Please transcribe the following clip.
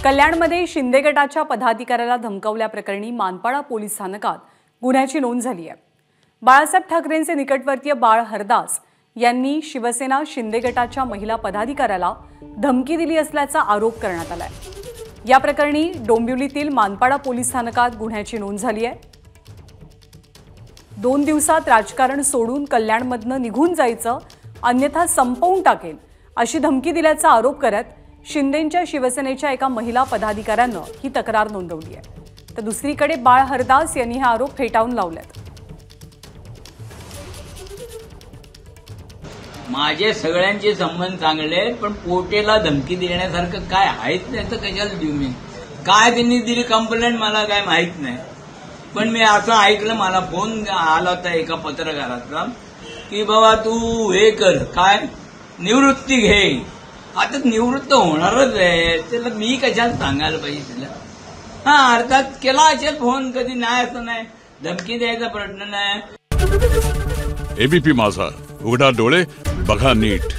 कल्याणमध्ये शिंदे गटाच्या पदाधिकाऱ्याला धमकावल्याप्रकरणी मानपाडा पोलीस स्थानकात गुन्ह्याची नोंद झाली आहे। बाळासाहेब ठाकरेंचे निकटवर्तीय बाळ हरदास यांनी शिवसेना शिंदे गटाच्या महिला पदाधिकाऱ्याला धमकी दिली असल्याचा आरोप करण्यात आलाय। या प्रकरणी डोंबिवलीतील मानपाडा पोलीस स्थानकात गुन्ह्याची नोंद झाली आहे। 2 दिवसात राजकारण सोडून कल्याणमधनं निघून जायचं, अन्यथा संपवून टाकेल अशी धमकी दिल्याचा आरोप करत शिंदेंच्या शिवसेनेच्या एका महिला पदाधिकाऱ्यानं ही तक्रार नोंदवली आहे। तर दुसरीकडे बाळ हरदास यांनी हा आरोप फेटाळून लावलेत। माझे सगळ्यांचे संबंध चांगले, पण पोटेला धमकी देण्यासारखं काय आहेच नाही तर कशाला देऊ मी? काय त्यांनी दिली कंप्लेंट मला काय माहित नाही, पण मी असं ऐकलं, मला फोन आला होता एका पत्रकाराचा की बाबा तू हे कर, काय निवृत्ती घे। आता निवृत्त होणारच आहे, त्याला मी कशाला सांगायला पाहिजे तिला? हा, अर्थात केला असेल फोन, कधी नाही असं नाही, धमकी द्यायचा प्रश्न नाही। एबीपी माझा, उघडा डोळे बघा नीट।